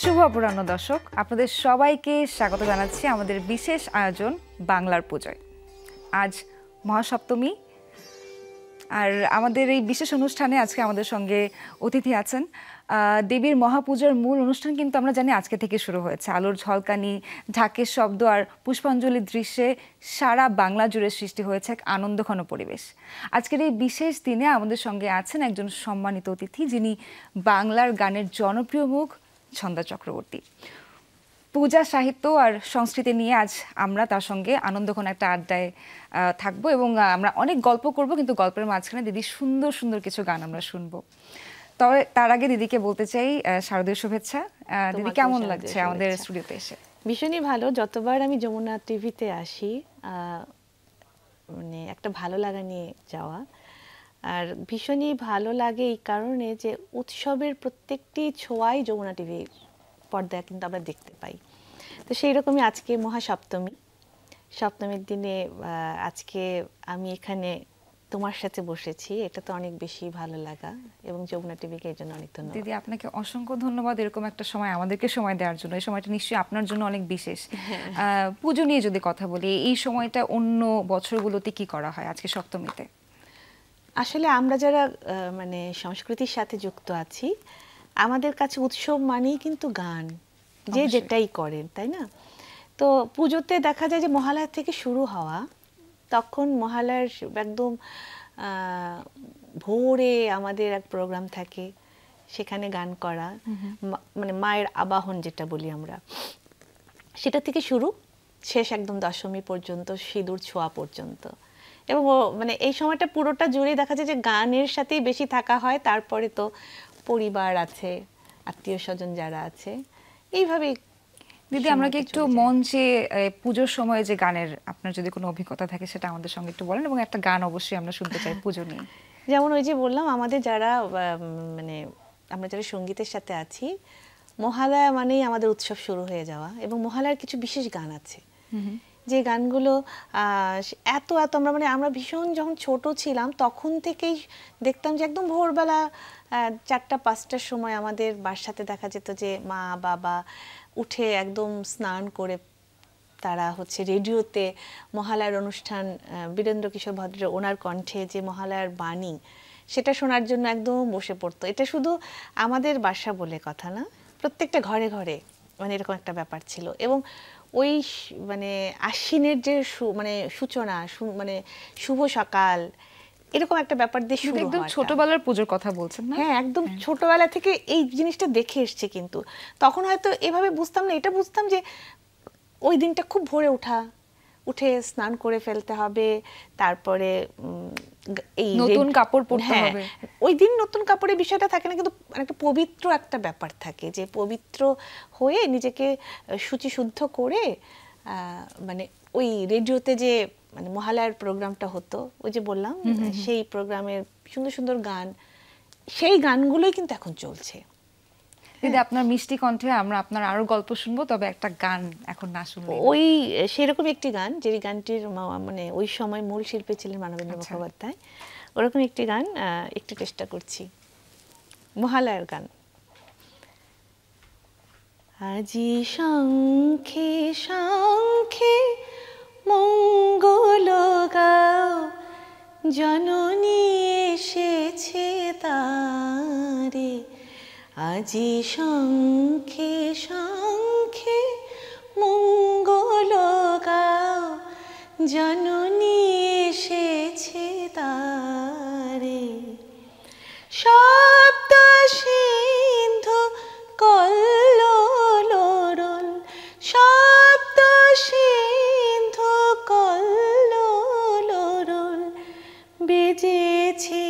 শুভ অপরাহ্ন দর্শক, আপনাদের সবাইকে স্বাগত জানাচ্ছি আমাদের বিশেষ আয়োজন বাংলার পূজায়। আজ মহাসপ্তমী, আর আমাদের এই বিশেষ অনুষ্ঠানে আজকে আমাদের সঙ্গে অতিথি আছেন। দেবীর মহাপূজার মূল অনুষ্ঠান কিন্তু আমরা জানি আজকে থেকে শুরু হয়েছে। আলোর ঝলকানি, ঢাকের শব্দ আর পুষ্পাঞ্জলির দৃশ্যে সারা বাংলা জুড়ে সৃষ্টি হয়েছে এক আনন্দঘন পরিবেশ। আজকের এই বিশেষ দিনে আমাদের সঙ্গে আছেন একজন সম্মানিত অতিথি, যিনি বাংলার গানের জনপ্রিয় মুখ ছন্দা চক্রবর্তী। পূজা, সাহিত্য আর সংস্কৃতি নিয়ে আজ আমরা তার সঙ্গে আনন্দঘন একটা আড্ডায় থাকবো এবং আমরা অনেক গল্প করব, কিন্তু গল্পের মাঝখানে দিদি সুন্দর সুন্দর কিছু গান আমরা শুনবো। তবে তার আগে দিদিকে বলতে চাই শারদীয় শুভেচ্ছা। দিদি, কেমন লাগছে আমাদের স্টুডিওতে এসে? ভীষণই ভালো। যতবার আমি যমুনা টিভিতে আসি মানে একটা ভালো লাগা নিয়ে যাওয়া, আর ভীষণই ভালো লাগে এই কারণে যে উৎসবের প্রত্যেকটি ছোঁয়াই যমুনা টিভির পর্দায় কিন্তু আমরা দেখতে পাই। তো সেই রকমই আজকে সপ্তমীর দিনে আজকে আমি এখানে তোমার সাথে বসেছি, এটা তো অনেক বেশি ভালো লাগা, এবং যমুনা টিভিকে এই জন্য অনেক ধন্যবাদ। দিদি, আপনাকে অসংখ্য ধন্যবাদ এরকম একটা সময় আমাদেরকে সময় দেওয়ার জন্য। এই সময়টা নিশ্চয়ই আপনার জন্য অনেক বিশেষ। পুজো নিয়ে যদি কথা বলি, এই সময়টা অন্য বছরগুলোতে কি করা হয় আজকে সপ্তমীতে? আসলে আমরা যারা মানে সংস্কৃতির সাথে যুক্ত আছি, আমাদের কাছে উৎসব মানেই কিন্তু গান, যে যেটাই করেন, তাই না? তো পুজোতে দেখা যায় যে মহালয়া থেকে শুরু হওয়া, তখন মহালয়ার একদম ভোরে আমাদের এক প্রোগ্রাম থাকে, সেখানে গান করা, মানে মায়ের আবাহন যেটা বলি আমরা, সেটা থেকে শুরু, শেষ একদম দশমী পর্যন্ত, সিঁদুর ছোঁয়া পর্যন্ত। এবং মানে এই সময়টা পুরোটা জুড়ে দেখা যায় যে গানের সাথেই বেশি থাকা হয়। তারপরে তো পরিবার আছে, আত্মীয় স্বজন যারা আছে, এইভাবেই। দিদি, আমরা কি একটু মঞ্চে পুজোর সময় যে গানের আপনার যদি কোনো অভিজ্ঞতা থাকে সেটা আমাদের সঙ্গে একটু বলেন, এবং একটা গান অবশ্যই আমরা শুনতে চাই পুজো নিয়ে। যেমন ওই যে বললাম, আমাদের যারা মানে আমরা যারা সঙ্গীতের সাথে আছি, মহালয়া মানেই আমাদের উৎসব শুরু হয়ে যাওয়া, এবং মহালয়ার কিছু বিশেষ গান আছে যে গানগুলো এত আমরা ভীষণ যখন ছোট ছিলাম তখন থেকেই দেখতাম যে একদম ভোরবেলা 4টা-5টার সময় আমাদের বাসাতে দেখা যেত যে মা বাবা উঠে একদম স্নান করে তারা হচ্ছে রেডিওতে মহালয়ার অনুষ্ঠান, বীরেন্দ্র কিশোর ভদ্রের ওনার কণ্ঠে যে মহালয়ার বাণী, সেটা শোনার জন্য একদম বসে পড়তো। এটা শুধু আমাদের বাসা বলে কথা না, প্রত্যেকটা ঘরে ঘরে মানে এরকম একটা ব্যাপার ছিল। এবং ওই মানে আশ্বিনের যে মানে সূচনা, মানে শুভ সকাল, এরকম একটা ব্যাপার দিয়ে শুরু হয়। একদম ছোটবেলার পুজোর কথা বলছেন না? হ্যাঁ, একদম ছোটবেলা থেকে এই জিনিসটা দেখে এসছে। কিন্তু তখন হয়তো এভাবে বুঝতাম না, এটা বুঝতাম যে ওই দিনটা খুব ভোরে উঠে স্নান করে ফেলতে হবে, তারপরে এই নতুন কাপড় পরতে হবে। ওই দিন নতুন কাপড়ের বিষয়টা থাকে না, কিন্তু একটা পবিত্র একটা ব্যাপার থাকে, যে পবিত্র হয়ে নিজেকে শুচি শুদ্ধ করে মানে ওই রেডিওতে যে মানে মহালয়ার প্রোগ্রামটা হতো, ওই যে বললাম সেই প্রোগ্রামের সুন্দর সুন্দর গান, সেই গানগুলোই কিন্তু এখন চলছে। দিদি, আপনার মিষ্টি কণ্ঠে আমরা আপনার আরো গল্প শুনবো, তবে একটা গান এখন না শুনবো। ওই সেরকম একটি গান, যে গানটির মানে ওই সময় মূল শিল্পী ছিলেন মানবেন্দ্র মুখোপাধ্যায়, ওরকম একটি গান একটু চেষ্টা করছি, মহালয়ার গান। আজি শঙ্খে শঙ্খে মঙ্গল গাও, জননী এসেছে তারে। আজি শঙ্খে শঙ্খে মঙ্গল গাও, জননী এসেছে তারে। শব্দ সিন্ধু কল্লোলরোল, শব্দ সিন্ধু কল্লোলরোল, বেজেছে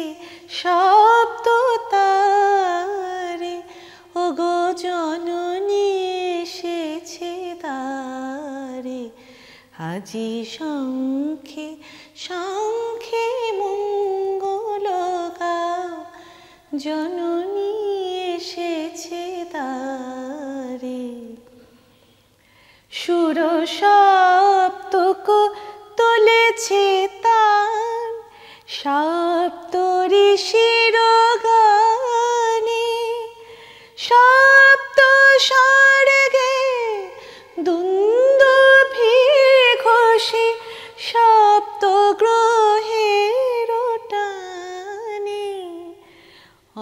শব্দ তারে। ওগো জননী এসেছে তারে। আজি শঙ্খে শঙ্খে মঙ্গল গাও, জননী এসেছে তারে। সুর সপ্তক তুলেছে তান, সপ্ত ঋষির গানে, সপ্ত স্বর্গে দুন্দুভি ঘোষে সপ্ত গ্রহের টানে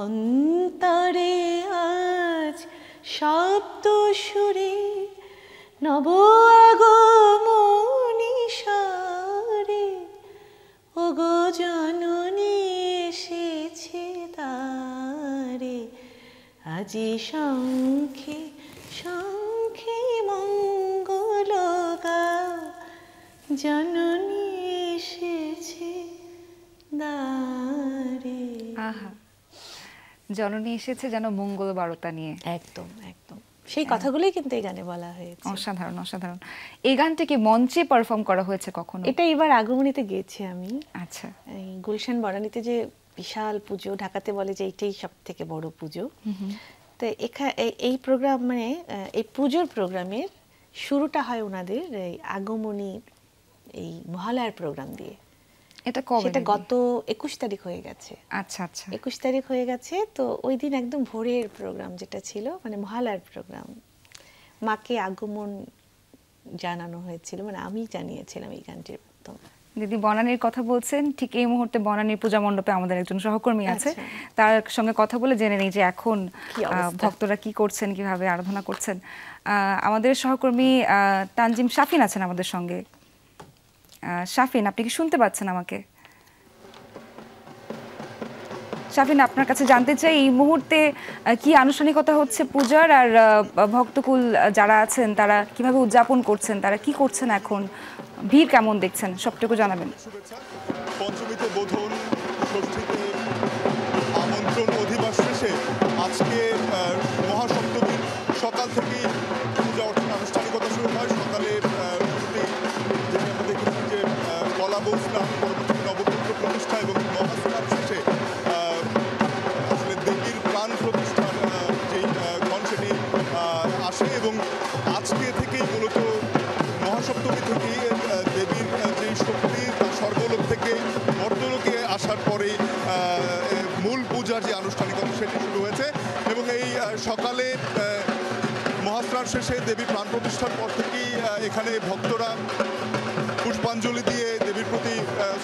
অন্তরে আজ শব্দ সুরে নব আগমনী স্বরে ওগো জননী এসেছে তারে আজি শঙ্খে শঙ্খে মঙ্গল গাও জননী এসেছে দ্বারে। আহা, জননী এসেছে যেন মঙ্গল বার্তা নিয়ে। একদম একদম সেই কথাগুলোই কিন্তু এই গানে বলা হয়েছে। অসাধারণ অসাধারণ। এই গানটা কি মঞ্চে পারফর্ম করা হয়েছে কখনো? এটা এবার আগমনীতে গেছি আমি। আচ্ছা। এই গুলশান বনানীতে যে বিশাল পুজো, ঢাকাতে বলে যে এইটাই সব থেকে বড় পুজো, তো এই প্রোগ্রাম মানে এই পুজোর প্রোগ্রামের শুরুটা হয় ওনাদের এই আগমনী এই মহালয়ার প্রোগ্রাম দিয়ে। এটা কবে? সেটা গত 21 তারিখ হয়ে গেছে। আচ্ছা আচ্ছা, 21 তারিখ হয়ে গেছে। তো ওই দিন একদম ভোরের প্রোগ্রাম যেটা ছিল, মানে মহালয়ার প্রোগ্রাম, মাকে আগমন জানানো হয়েছিল, মানে আমি জানিয়েছিলাম এই গানটির মাধ্যমে। দিদি বনানীর কথা বলছেন, ঠিক এই মুহূর্তে বনানীর পূজা মণ্ডপে আমাদের একজন সহকর্মী আছে, তার সঙ্গে কথা বলে জেনে নেই যে এখন ভক্তরা কি করছেন, কিভাবে আরাধনা করছেন। আমাদের সহকর্মী তানজিম শাফিন আছেন আমাদের সঙ্গে। শাফিন, আপনি কি শুনতে পাচ্ছেন আমাকে? শাফিন, আপনার কাছে জানতে চাই এই মুহূর্তে কি আনুষ্ঠানিকতা হচ্ছে পূজার, আর ভক্তকুল যারা আছেন তারা কিভাবে উদযাপন করছেন, তারা কি করছেন এখন, ভিড় কেমন দেখছেন, সবটুকু জানাবেন। পঞ্চমীতে বোধন, ষষ্ঠীতে আমন্ত্রণ অধিবাস শেষে আজকে মহাসপ্তমীর সকাল থেকেই পূজা অর্চনা আনুষ্ঠানিকতা শুরু হয়। সকালে যেটা আমরা দেখেছি যে কলা বৌস্নান, পরবর্তী নবপুত্র প্রতিষ্ঠা এবং মহাস্নান শেষে আসলে দেবীর প্রাণ প্রতিষ্ঠার যেই ক্ষণ সেটি আসে এবং আজকে থেকেই মূলত মহাসপ্তমী থেকেই দেবীর যেই শক্তি তা স্বর্গলোক থেকে মর্তলোকে আসার পরেই মূল পূজার যে আনুষ্ঠানিকতা সেটি শুরু হয়েছে এবং এই সকালে মহাস্নান শেষে দেবীর প্রাণ প্রতিষ্ঠার পর থেকেই এখানে ভক্তরা পুষ্পাঞ্জলি দিয়ে দেবীর প্রতি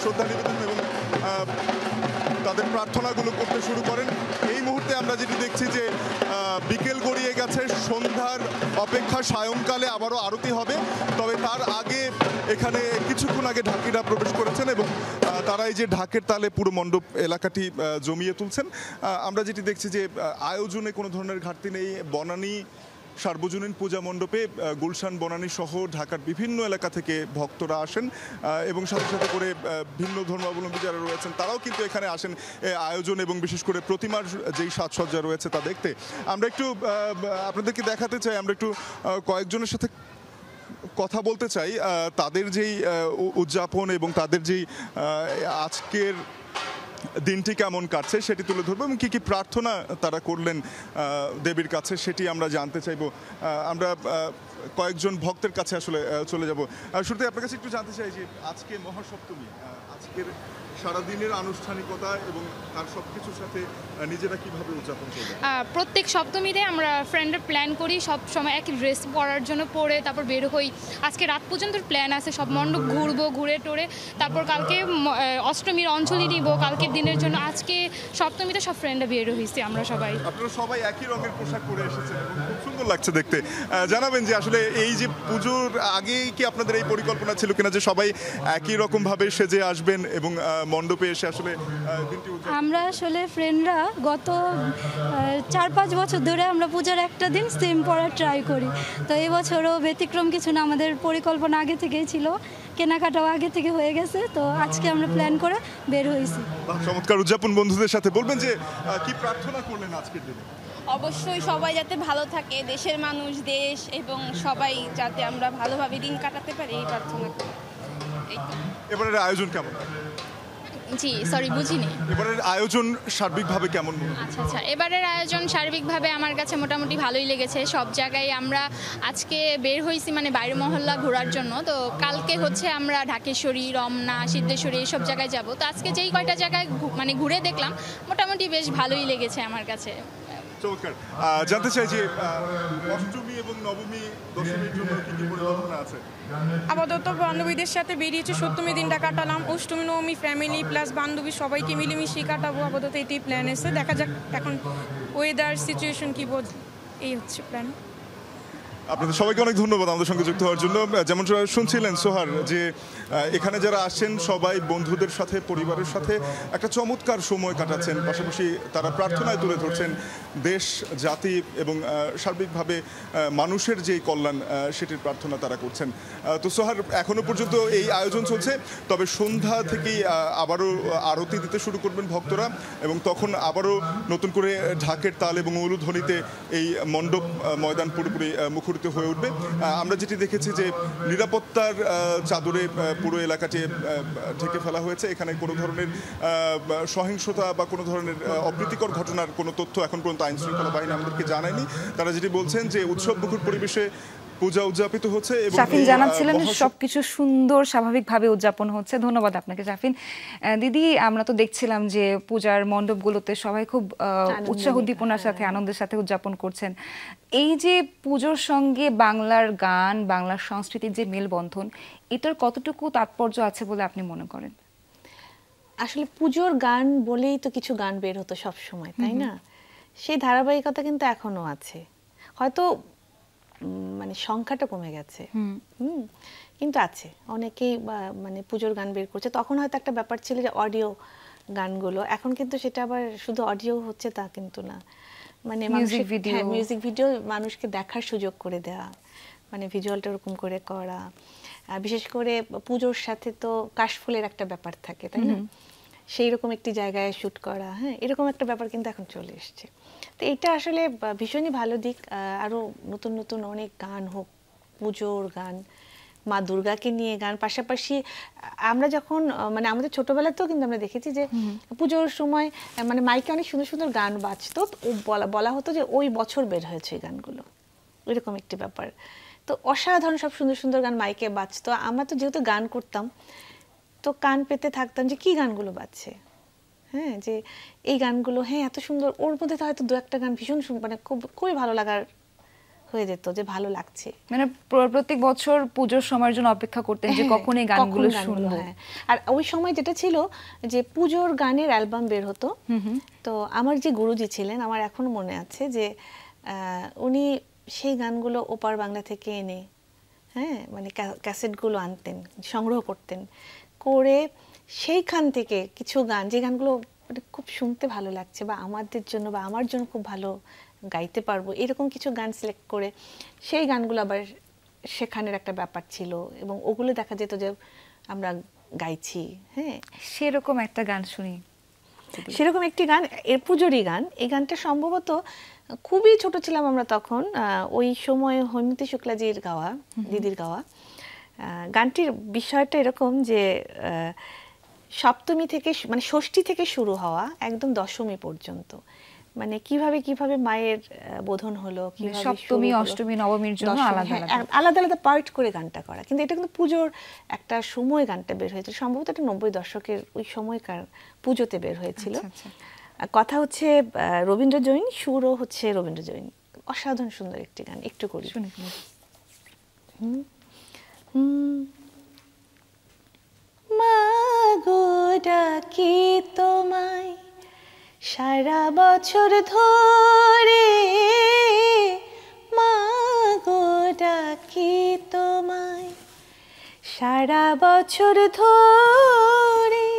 শ্রদ্ধা নিবেদন এবং তাদের প্রার্থনাগুলো করতে শুরু করেন। এই মুহূর্তে আমরা যেটি দেখছি যে বিকেল গড়িয়ে গেছে, সন্ধ্যার অপেক্ষা সায়ংকালে আবারও আরতি হবে, তবে তার আগে এখানে কিছুক্ষণ আগে ঢাকিরা প্রবেশ করেছেন এবং তারা এই যে ঢাকের তালে পুরো মণ্ডপ এলাকাটি জমিয়ে তুলছেন। আমরা যেটি দেখছি যে আয়োজনে কোনো ধরনের ঘাটতি নেই। বনানী সার্বজনীন পূজা মণ্ডপে গুলশান, বনানী সহ ঢাকার বিভিন্ন এলাকা থেকে ভক্তরা আসেন এবং সাথে সাথে করে ভিন্ন ধর্মাবলম্বী যারা রয়েছেন তারাও কিন্তু এখানে আসেন আয়োজন এবং বিশেষ করে প্রতিমার যেই সাজসজ্জা রয়েছে তা দেখতে। আমরা একটু আপনাদেরকে দেখাতে চাই, আমরা একটু কয়েকজনের সাথে কথা বলতে চাই, তাদের যেই উদযাপন এবং তাদের যেই আজকের দিনটি কেমন কাটছে সেটি তুলে ধরবো এবং কী কী প্রার্থনা তারা করলেন দেবীর কাছে সেটি আমরা জানতে চাইবো। আমরা কয়েকজন ভক্তের কাছে আসলে চলে যাব। শুরুতে আপনার কাছে একটু জানতে চাই যে আজকে মহাসপ্তমী, আজকের সারাদিনের আনুষ্ঠানিকতা এবং তার সব কিছুর সাথে নিজেরা কিভাবে উদযাপন করবেন? প্রত্যেক সপ্তমীতে আমরা ফ্রেন্ডের প্ল্যান করি, সব সময় একই ড্রেস পরার জন্য পরে তারপর বের হই। আজকে রাত পর্যন্ত প্ল্যান আছে, সব মণ্ডপ ঘুরবো, ঘুরে টোরে তারপর কালকে অষ্টমীর অঞ্জলি নিব কালকের দিনের জন্য। আজকে সপ্তমীতে সব ফ্রেন্ডরা বের হয়েছি আমরা সবাই। আপনারা সবাই একই রঙের পোশাক পরে এসেছেন এবং খুব সুন্দর লাগছে দেখতে। জানাবেন যে আসলে এই যে পুজোর আগে কি আপনাদের এই পরিকল্পনা ছিল কিনা যে সবাই একই রকম ভাবে সেজে আসবেন এবং মণ্ডপে এসে আসলে দিনটি উদযাপন? আমরা আসলে ফ্রেন্ডরা গত 4-5 বছর ধরে আমরা পূজার একটা দিন সেম পরার ট্রাই করি, তো এই বছরও ব্যতিক্রম কিছু না। আমাদের পরিকল্পনা আগে থেকেই ছিল, কেনাকাটাও আগে থেকে হয়ে গেছে, তো আজকে আমরা প্ল্যান করে বের হয়েছি। চমৎকার উদযাপন। বন্ধুদের সাথে বলবেন যে কি প্রার্থনা করলেন আজকের দিনে? অবশ্যই সবাই যাতে ভালো থাকে, দেশের মানুষ, দেশ এবং সবাই যাতে আমরা ভালোভাবে দিন কাটাতে পারি এই প্রার্থনা করি। এবারের আয়োজন কেমন? জি সরি বুঝিনি। এবারের আয়োজন সার্বিকভাবে কেমন? আচ্ছা আচ্ছা, এবারের আয়োজন সার্বিকভাবে আমার কাছে মোটামুটি ভালোই লেগেছে। সব জায়গায় আমরা আজকে বের হয়েছি মানে বাইরে মহল্লা ঘোরার জন্য, তো কালকে হচ্ছে আমরা ঢাকেশ্বরী, রমনা, সিদ্ধেশ্বরী এইসব জায়গায় যাব। তো আজকে যেই কয়টা জায়গায় মানে ঘুরে দেখলাম মোটামুটি বেশ ভালোই লেগেছে আমার কাছে। চমৎকার। জানতে চাই যে অষ্টমী এবং নবমী দশমীর জন্য কি কি পরিকল্পনা আছে? আপাতত বান্ধবীদের সাথে বেরিয়েছে, সপ্তমী দিনটা কাটালাম, অষ্টমী নবমী ফ্যামিলি প্লাস বান্ধবী সবাইকে মিলেমিশে কাটাবো। আপাতত এটাই প্ল্যান এসে, দেখা যাক এখন ওয়েদার সিচুয়েশন কি বোঝ, এই হচ্ছে প্ল্যান। আপনাদের সবাইকে অনেক ধন্যবাদ আমাদের সঙ্গে যুক্ত হওয়ার জন্য। যেমন শুনছিলেন সোহার যে এখানে যারা আসছেন সবাই বন্ধুদের সাথে পরিবারের সাথে একটা চমৎকার সময় কাটাচ্ছেন, পাশাপাশি তারা প্রার্থনায় তুলে ধরছেন দেশ জাতি এবং সার্বিকভাবে মানুষের যে কল্যাণ সেটির প্রার্থনা তারা করছেন। তো সোহার এখনো পর্যন্ত এই আয়োজন চলছে, তবে সন্ধ্যা থেকেই আবারও আরতি দিতে শুরু করবেন ভক্তরা এবং তখন আবারও নতুন করে ঢাকের তাল এবং উলুধ্বনিতে এই মণ্ডপ ময়দান পুরোপুরি মুখরিত হয়ে উঠবে। আমরা যেটি দেখেছি যে নিরাপত্তার চাদরে পুরো এলাকাটি ঢেকে ফেলা হয়েছে। এখানে কোনো ধরনের সহিংসতা বা কোনো ধরনের অপ্রীতিকর ঘটনার কোনো তথ্য এখন পর্যন্ত আইন শৃঙ্খলা বাহিনী আমাদেরকে জানায়নি। তারা যেটি বলছেন যে উৎসব মুখর পরিবেশে পূজা উদযাপিত হচ্ছে এবং শাফিন জানাচ্ছিলেন সবকিছু সুন্দর স্বাভাবিকভাবে উদযাপন হচ্ছে। ধন্যবাদ আপনাকে শাফিন। দিদি, আমরা তো দেখছিলাম যে পূজার মণ্ডপগুলোতে সবাই খুব উৎসাহ উদ্দীপনার সাথে আনন্দের সাথে উদযাপন করছেন। এই যে পুজোর সঙ্গে বাংলার গান, বাংলার সংস্কৃতির যে মেলবন্ধন, এটার কতটুকু তাৎপর্য আছে বলে আপনি মনে করেন? আসলে পুজোর গান বলেই তো কিছু গান বের হতো সব সময়, তাই না? সেই ধারাবাহিকতা কিন্তু এখনো আছে, হয়তো মানে সংখ্যাটা কমে গেছে, কিন্তু আছে অনেকেই মানে পুজোর গান বের করছে। তখন হয়তো একটা ব্যাপার ছিল যে অডিও গানগুলো, এখন কিন্তু সেটা আবার শুধু অডিও হচ্ছে তা কিন্তু না, মানে মিউজিক ভিডিও মানুষকে দেখার সুযোগ করে দেওয়া, মানে ভিজুয়ালটা ওরকম করে করা। বিশেষ করে পুজোর সাথে তো কাশফুলের একটা ব্যাপার থাকে, তাই না? সেই রকম একটি জায়গায় শুট করা, হ্যাঁ, এরকম একটা ব্যাপার কিন্তু এখন চলে এসছে। তো এটা আসলে ভীষণই ভালো দিক। আরও নতুন নতুন অনেক গান হোক, পুজোর গান, মা দুর্গাকে নিয়ে গান। পাশাপাশি আমরা যখন মানে আমাদের ছোটবেলাতেও কিন্তু আমরা দেখেছি যে পুজোর সময় মানে মাইকে অনেক সুন্দর সুন্দর গান বাজতো, বলা হতো যে ওই বছর বের হয়েছে এই গানগুলো, এরকম একটি ব্যাপার। তো অসাধারণ সব সুন্দর সুন্দর গান মাইকে বাজতো। আমরা তো যেহেতু গান করতাম, তো কান পেতে থাকতাম যে কি গানগুলো বাজছে, হ্যাঁ, যে এই গানগুলো, হ্যাঁ এত সুন্দর। ওর মধ্যে তো হয়তো দু একটা গান ভীষণ মানে খুবই ভালো লাগার হয়ে যেত, যে ভালো লাগছে। মানে প্রত্যেক বছর পুজোর সময়ের জন্য অপেক্ষা করতেন যে কখন এই গানগুলো শুনবো। আর ওই সময় যেটা ছিল যে পুজোর গানের অ্যালবাম বের হতো। তো আমার যে গুরুজি ছিলেন, আমার এখনো মনে আছে যে উনি সেই গানগুলো ওপার বাংলা থেকে এনে, হ্যাঁ, মানে ক্যাসেটগুলো আনতেন, সংগ্রহ করতেন, করে সেইখান থেকে কিছু গান, যে গানগুলো খুব শুনতে ভালো লাগছে বা আমাদের জন্য বা আমার জন্য খুব ভালো গাইতে পারবো, এরকম কিছু গান সিলেক্ট করে সেই গানগুলো আবার শেখানোর একটা ব্যাপার ছিল এবং ওগুলো দেখা যেত যে আমরা গাইছি। হ্যাঁ, সেরকম একটা গান শুনি। সেরকম একটি গান, এর পুজোরই গান। এই গানটা সম্ভবত খুবই ছোট ছিলাম আমরা তখন, ওই সময় হৈমতী শুক্লাজির গাওয়া, দিদির গাওয়া। গানটির বিষয়টা এরকম যে সপ্তমী থেকে মানে ষষ্ঠী থেকে শুরু হওয়া একদম দশমী পর্যন্ত, মানে কিভাবে কিভাবে মায়ের বোধন হলো, কিভাবে সপ্তমী অষ্টমী নবমীর জন্য আলাদা আলাদা পার্ট করে গানটা করা। কিন্তু এটা কিন্তু পুজোর একটা সময় গানটা বের হয়েছিল, সম্ভবত এটা 90 দশকের ওই সময়কার পুজোতে বের হয়েছিল। কথা হচ্ছে রবীন্দ্র জৈন, সুরও হচ্ছে রবীন্দ্র জৈন। অসাধারণ সুন্দর একটি গান, একটু করি শুনে। মা গো ডাকি তোমায় সারা বছর ধরে, মা গো ডাকি তোমায় সারা বছর ধরে,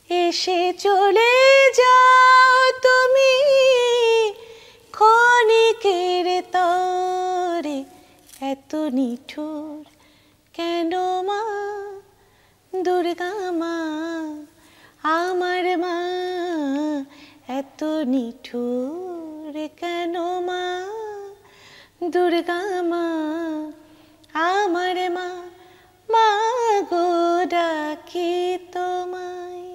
এসে চলে যাও তুমি ক্ষণিকের তরে, এত নিঠুর কেন মা দুর্গা মা, আমার মা এত নিঠুর কেন মা দুর্গা মা, আমার মা, মা গো ডাকি তোমায়।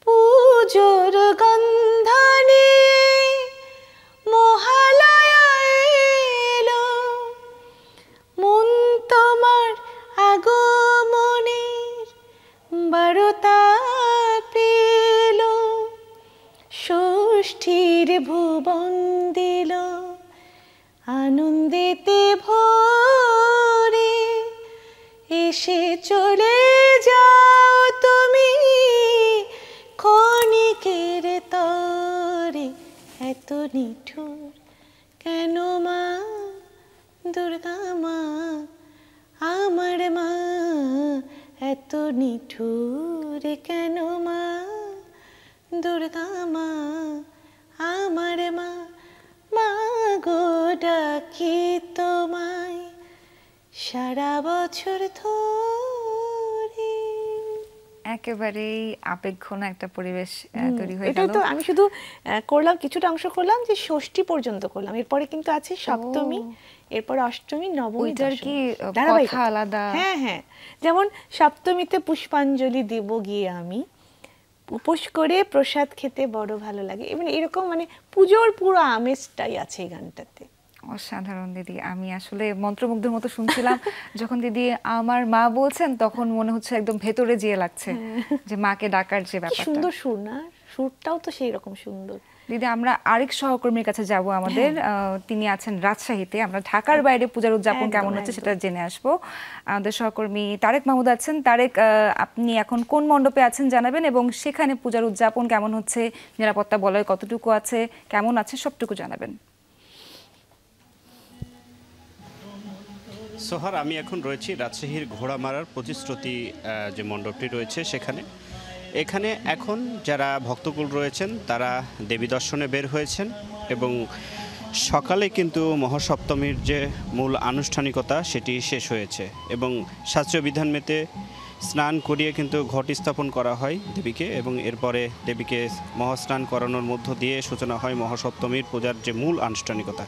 পুজোর গন্ধনে মহালয়া এলো, মন তোমার আগমনের বারতা পেল, ষষ্ঠীর আনন্দেতে ভরে এসে চলে যাও তুমি ক্ষণিকের তরে, এত নিঠুর কেন মা দুর্গা মা, আমার মা এত নিঠুর কেন মা দুর্গা মা, আমার মা, মা গো ডাকি তোমায় সারা বছর ধরে। একেবারেই আবেগঘন একটা পরিবেশ তৈরি হয়ে এটা গেল। তো আমি শুধু করলাম, কিছুটা অংশ করলাম যে ষষ্ঠী পর্যন্ত করলাম, এরপরে কিন্তু আছে সপ্তমী, এরপরে অষ্টমী, নবমী, ওইটার দশমী। কি ধারাবাহিকতা। কথা আলাদা? হ্যাঁ হ্যাঁ, যেমন সপ্তমীতে পুষ্পাঞ্জলি দেব গিয়ে আমি, উপোস করে প্রসাদ খেতে বড় ভালো লাগে, এবং এরকম মানে পুজোর পুরো আমেজটাই আছে এই গানটাতে। অসাধারণ দিদি, আমি আসলে মন্ত্রমুগ্ধের মতো শুনছিলাম। যখন দিদি আমার মা বলছেন তখন মনে হচ্ছে একদম ভেতরে যেয়ে লাগছে যে মাকে ডাকার যে কি ব্যাপারটা। সুন্দর সুর না, সুরটাও তো সেই রকম সুন্দর। দিদি আমরা আরেক সহকর্মীর কাছে যাব আমাদের, তিনি আছেন রাজশাহীতে। আমরা ঢাকার বাইরে পূজার উদযাপন একদম, কেমন হচ্ছে একদম। সেটা জেনে আসবো। আমাদের সহকর্মী তারেক মাহমুদ আছেন। তারেক, আপনি এখন কোন মণ্ডপে আছেন জানাবেন, এবং সেখানে পূজার উদযাপন কেমন হচ্ছে, নিরাপত্তা বলয় কতটুকু আছে, কেমন আছে সবটুকু জানাবেন। সোহার, আমি এখন রয়েছি রাজশাহীর ঘোড়ামারার প্রতিশ্রুতি যে মণ্ডপটি রয়েছে সেখানে। এখানে এখন যারা ভক্তকুল রয়েছেন তারা দেবী দর্শনে বের হয়েছেন, এবং সকালে কিন্তু মহাসপ্তমীর যে মূল আনুষ্ঠানিকতা সেটি শেষ হয়েছে, এবং শাস্ত্রীয় বিধান মেতে স্নান করিয়ে কিন্তু ঘট স্থাপন করা হয় দেবীকে, এবং এরপরে দেবীকে মহাস্নান করানোর মধ্য দিয়ে সূচনা হয় মহাসপ্তমীর পূজার যে মূল আনুষ্ঠানিকতা।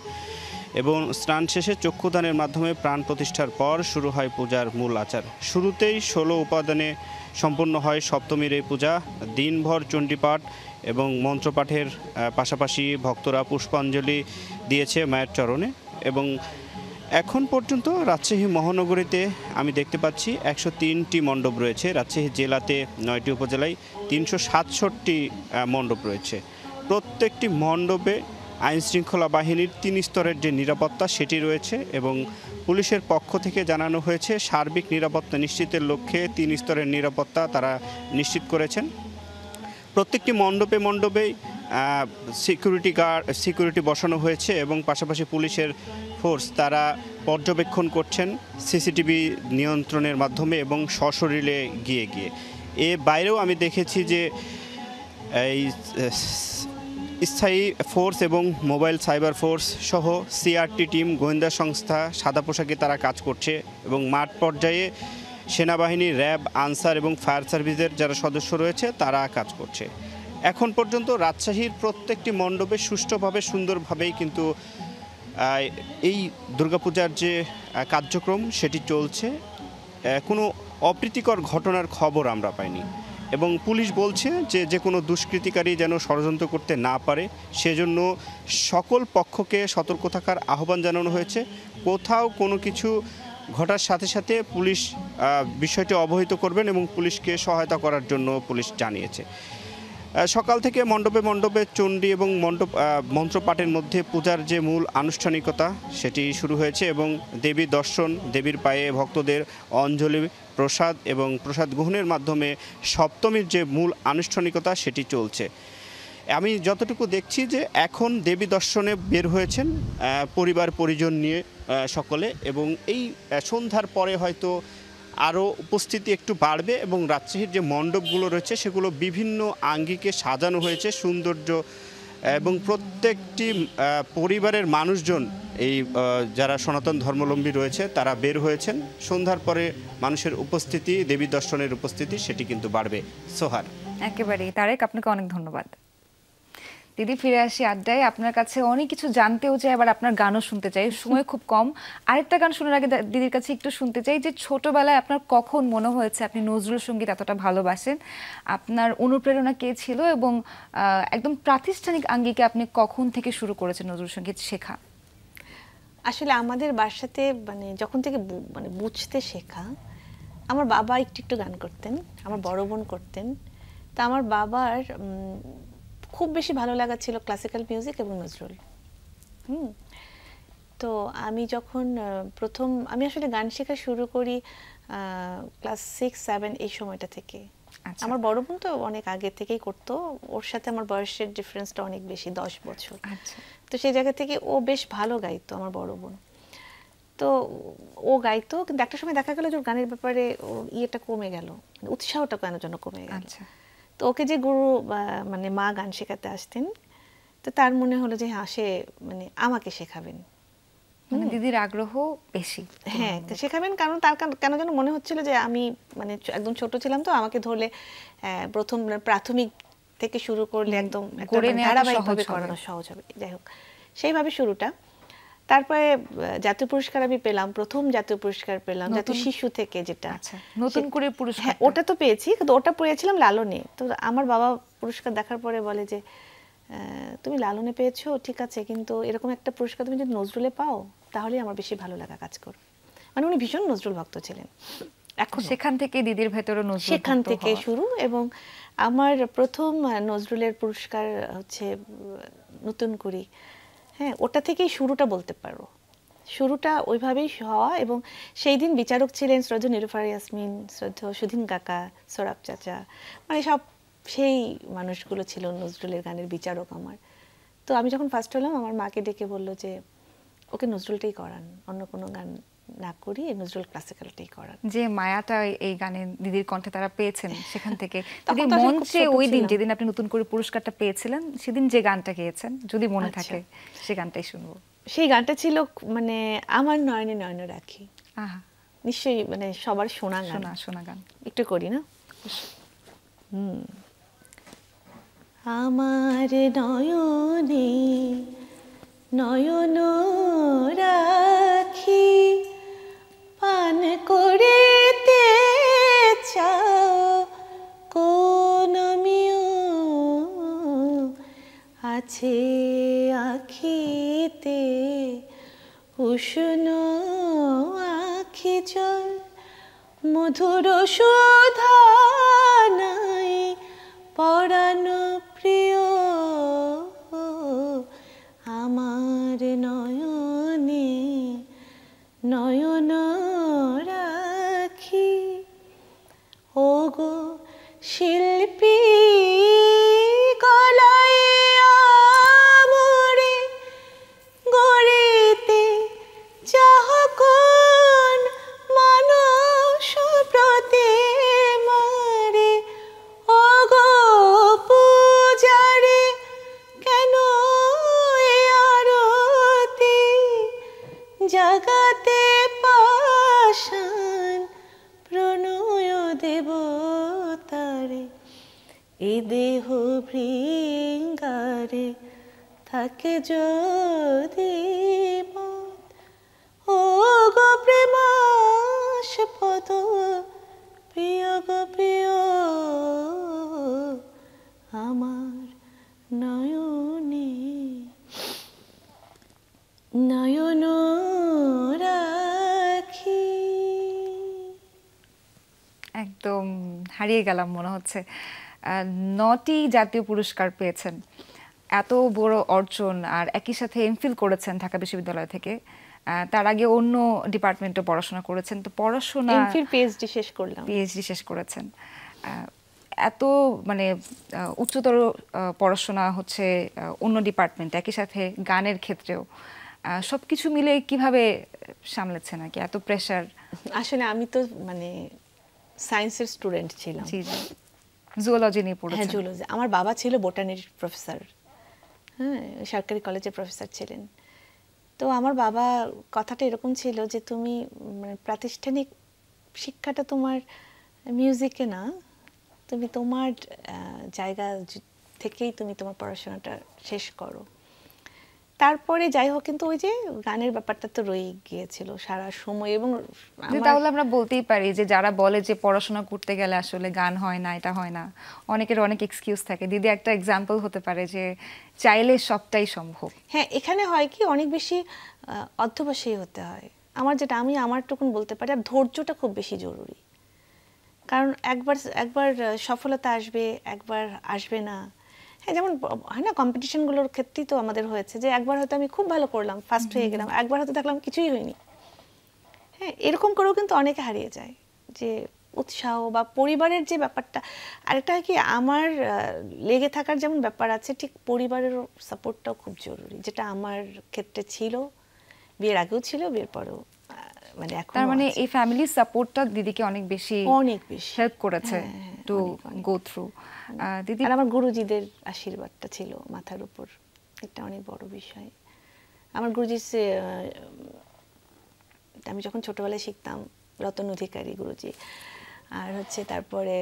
এবং স্নান শেষে চক্ষুদানের মাধ্যমে প্রাণ প্রতিষ্ঠার পর শুরু হয় পূজার মূল আচার। শুরুতেই 16 উপাদানে সম্পন্ন হয় সপ্তমীর এই পূজা। দিনভর চণ্ডীপাঠ এবং মন্ত্রপাঠের পাশাপাশি ভক্তরা পুষ্পাঞ্জলি দিয়েছে মায়ের চরণে। এবং এখন পর্যন্ত রাজশাহী মহানগরীতে আমি দেখতে পাচ্ছি 103টি মণ্ডপ রয়েছে। রাজশাহী জেলাতে 9টি উপজেলায় 367টি মণ্ডপ রয়েছে। প্রত্যেকটি মণ্ডপে আইনশৃঙ্খলা বাহিনীর 3 স্তরের যে নিরাপত্তা সেটি রয়েছে, এবং পুলিশের পক্ষ থেকে জানানো হয়েছে সার্বিক নিরাপত্তা নিশ্চিতের লক্ষ্যে 3 স্তরের নিরাপত্তা তারা নিশ্চিত করেছেন। প্রত্যেকটি মণ্ডপে মণ্ডপেই সিকিউরিটি বসানো হয়েছে, এবং পাশাপাশি পুলিশের ফোর্স তারা পর্যবেক্ষণ করছেন সিসিটিভি নিয়ন্ত্রণের মাধ্যমে এবং সশরীরে গিয়ে গিয়ে। এর বাইরেও আমি দেখেছি যে এই স্থায়ী ফোর্স এবং মোবাইল সাইবার ফোর্স সহ সিআরটি টিম, গোয়েন্দা সংস্থা সাদা পোশাকে তারা কাজ করছে, এবং মাঠ পর্যায়ে সেনাবাহিনী, র্যাব, আনসার এবং ফায়ার সার্ভিসের যারা সদস্য রয়েছে তারা কাজ করছে। এখন পর্যন্ত রাজশাহীর প্রত্যেকটি মণ্ডপে সুষ্ঠুভাবে সুন্দরভাবেই কিন্তু এই দুর্গাপূজার যে কার্যক্রম সেটি চলছে। কোনো অপ্রীতিকর ঘটনার খবর আমরা পাইনি, এবং পুলিশ বলছে যে কোনো দুষ্কৃতিকারী যেন ষড়যন্ত্র করতে না পারে সেজন্য সকল পক্ষকে সতর্ক থাকার আহ্বান জানানো হয়েছে। কোথাও কোনো কিছু ঘটার সাথে সাথে পুলিশ বিষয়টি অবহিত করবেন, এবং পুলিশকে সহায়তা করার জন্য পুলিশ জানিয়েছে। সকাল থেকে মণ্ডপে মণ্ডপে চণ্ডী এবং মন্ত্রপাঠের মধ্যে পূজার যে মূল আনুষ্ঠানিকতা সেটি শুরু হয়েছে, এবং দেবী দর্শন, দেবীর পায়ে ভক্তদের অঞ্জলি, প্রসাদ এবং প্রসাদ গ্রহণের মাধ্যমে সপ্তমীর যে মূল আনুষ্ঠানিকতা সেটি চলছে। আমি যতটুকু দেখছি যে এখন দেবী দর্শনে বের হয়েছেন পরিবার পরিজন নিয়ে সকলে, এবং এই সন্ধ্যার পরে হয়তো আরও উপস্থিতি একটু বাড়বে, এবং রাজশাহীর যে মণ্ডপগুলো রয়েছে সেগুলো বিভিন্ন আঙ্গিকে সাজানো হয়েছে সৌন্দর্য, এবং প্রত্যেকটি পরিবারের মানুষজন এই যারা সনাতন ধর্মাবলম্বী রয়েছে তারা বের হয়েছেন। সন্ধ্যার পরে মানুষের উপস্থিতি, দেবী দর্শনের উপস্থিতি সেটি কিন্তু বাড়বে। সোহার, একেবারেই। তারেক, আপনাকে অনেক ধন্যবাদ। দিদি, ফিরে আসি আড্ডায়। আপনার কাছে অনেক কিছু জানতেও চাই, আবার আপনার গানও শুনতে চাই, সময় খুব কম। আরেকটা গান শোনার আগে দিদির কাছে একটু শুনতে চাই যে ছোটবেলায় আপনার কখন মনে হয়েছে আপনি নজরুল সঙ্গীত এতটা ভালোবাসেন, আপনার অনুপ্রেরণা কে ছিল, এবং একদম প্রাতিষ্ঠানিক আঙ্গিকে আপনি কখন থেকে শুরু করেছেন নজরুল সঙ্গীত শেখা? আসলে আমাদের বাসাতে মানে যখন থেকে মানে বুঝতে শেখা, আমার বাবা একটু একটু গান করতেন, আমার বড় বোন করতেন। তা আমার বাবার খুব বেশি ভালো লাগা ছিল ক্লাসিক্যাল মিউজিক এবং নজরুল। তো আমি যখন প্রথম আমি আসলে গান শেখা শুরু করি ক্লাস 6-7 এই সময়টা থেকে। আচ্ছা। আমার বড় বোন তো অনেক আগে থেকেই করতো, ওর সাথে আমার বয়সের ডিফারেন্সটা অনেক বেশি, 10 বছর। আচ্ছা। তো সেই জায়গা থেকে ও বেশ ভালো গাইতো, আমার বড় বোন। তো ও গাইতো, কিন্তু একটা সময় দেখা গেল যে ওর গানের ব্যাপারে ওর ইয়েটা কমে গেল, উৎসাহটা কেন যেন কমে গেল। আচ্ছা। তো ওকে যে গুরু মানে মা গান শেখাতে আসতেন, তো তার মনে হলো যে হ্যাঁ সে মানে আমাকে শেখাবেন, মানে দিদির আগ্রহ বেশি। হ্যাঁ শেখাবেন, কারণ তার কেন যেন মনে হচ্ছিল যে আমি মানে একদম ছোট ছিলাম, তো আমাকে ধরলে প্রথম প্রাথমিক থেকে শুরু করলে একদম ধারাবাহিকভাবে করানো সহজ হবে। যাই হোক, সেইভাবে শুরুটা। তারপরে জাতীয় পুরস্কার আমি পেলাম, প্রথম জাতীয় পুরস্কার পেলাম জাতীয় শিশু থেকে, যেটা নতুন করে পুরস্কার। হ্যাঁ ওটা তো পেয়েছি, কিন্তু ওটা পেয়েছিলাম লালনে। তো আমার বাবা পুরস্কার দেখার পরে বলে যে তুমি লালনে পেয়েছো ঠিক আছে, কিন্তু এরকম একটা পুরস্কার তুমি যদি নজরুলে পাও তাহলে আমার বেশি ভালো লাগা কাজ করবে। মানে উনি ভীষণ নজরুল ভক্ত ছিলেন। এখন সেখান থেকে দিদির ভেতরে নজরুল, সেখান থেকে শুরু। এবং আমার প্রথম নজরুলের পুরস্কার হচ্ছে নতুন কুড়ি। হ্যাঁ ওটা থেকেই শুরুটা বলতে পারো, শুরুটা ওইভাবেই হওয়া। এবং সেই দিন বিচারক ছিলেন শ্রদ্ধেয় নিরুফার ইয়াসমিন, শ্রদ্ধেয় সুধীন কাকা, সোরাব চাচা, মানে সব সেই মানুষগুলো ছিল নজরুলের গানের বিচারক আমার। তো আমি যখন ফার্স্ট হলাম, আমার মাকে ডেকে বললো যে ওকে নজরুলটাই করান, অন্য কোনো গান না করি, নজরুল ক্লাসিক্যালটাই করান। যে মায়াটা এই গানে দিদির কণ্ঠে তারা পেয়েছেন, সেখান থেকে দিদি মঞ্চে ওই দিন যেদিন আপনি নতুন করে পুরস্কারটা পেয়েছিলেন, সেদিন যে গানটা গেয়েছেন যদি মনে থাকে সে গানটাই শুনবো। সেই গানটা ছিল মানে আমার নয়নে নয়ন রাখি। আহা, নিশ্চয়ই মানে সবার শোনা গান, শোনা গান। একটু করি না। আমার নয়নে নয়ন রাখি, পান করিতে চাও কোন মিও, আছে আখিতে উষ্ণ আখি জল, মধুর সুধা নাই পরাণ প্রিয়, আমার নয়নে নয়ন রাখি। ওগো শিল্পী গলায় আমরে গড়িতে যাহ কোন মানস প্রতিমারে, ওগো পূজারে কেন এ আরতি, জাগাতে পাষাণ প্রণয় দেবতারে, এ দেহ ভৃঙ্গারে থাকে যদি মন, ও গো প্রেমাস্পদ প্রিয় গো প্রিয়, আমার নয়নে নয়ন রাখি। একদম হারিয়ে গেলাম মনে হচ্ছে। 9টি জাতীয় পুরস্কার পেয়েছেন, এত বড় অর্জন, আর একই সাথে এমফিল করেছেন ঢাকা বিশ্ববিদ্যালয় থেকে। তার আগে অন্য ডিপার্টমেন্টে পড়াশোনা করেছেন, তো পড়াশোনা এমফিল পিএইচডি শেষ করলাম। পিএইচডি শেষ করেছেন। এত মানে উচ্চতর পড়াশোনা হচ্ছে অন্য ডিপার্টমেন্ট, একই সাথে গানের ক্ষেত্রেও সবকিছু মিলে কিভাবে সামলেছেন নাকি এত প্রেশার? আসলে আমি তো মানে সায়েন্সের স্টুডেন্ট ছিলাম। জি জি, জুওলজি নিয়ে পড়েছেন। হ্যাঁ জুওলজি। আমার বাবা ছিল বোটানির প্রফেসর, হ্যাঁ সরকারি কলেজের প্রফেসর ছিলেন। তো আমার বাবা কথাটা এরকম ছিল যে তুমি মানে প্রাতিষ্ঠানিক শিক্ষাটা তোমার মিউজিকে না, তুমি তোমার জায়গা থেকেই তুমি তোমার পড়াশোনাটা শেষ করো। তারপরে যাই হোক, কিন্তু ওই যে গানের ব্যাপারটা তো রয়ে গিয়েছিল সারা সময়। এবং তাহলে আমরা বলতেই পারি যে যারা বলে যে পড়াশোনা করতে গেলে আসলে গান হয় না, এটা হয় না, অনেকের অনেক এক্সকিউজ থাকে। দিদি একটা এক্সাম্পল হতে পারে যে চাইলে সবটাই সম্ভব। হ্যাঁ এখানে হয় কি অনেক বেশি অধ্যবসায়ী হতে হয়। আমার যেটা আমি আমারটুকুন বলতে পারি, আর ধৈর্যটা খুব বেশি জরুরি। কারণ একবার সফলতা আসবে, একবার আসবে না। হ্যাঁ, যেমন হয় না কম্পিটিশনগুলোর ক্ষেত্রেই তো আমাদের হয়েছে যে একবার হয়তো আমি খুব ভালো করলাম, ফার্স্ট হয়ে গেলাম, একবার হয়তো দেখলাম কিছুই হয়নি। হ্যাঁ, এরকম করেও কিন্তু অনেকে হারিয়ে যায়, যে উৎসাহ বা পরিবারের যে ব্যাপারটা। আরেকটা হয় কি, আমার লেগে থাকার যেমন ব্যাপার আছে, ঠিক পরিবারের সাপোর্টটাও খুব জরুরি, যেটা আমার ক্ষেত্রে ছিল, বিয়ের আগেও ছিল, বিয়ের পরেও মানে এখন। তার মানে এই ফ্যামিলি সাপোর্টটা দিদিকে অনেক বেশি হেল্প করেছে টু গো থ্রু। দিদি, আর আমার গুরুজিদের আশীর্বাদটা ছিল মাথার উপর, এটা অনেক বড় বিষয়। আমার গুরুজি, আমি যখন ছোটবেলায় শিখতাম রতন অধিকারী গুরুজি, আর হচ্ছে তারপরে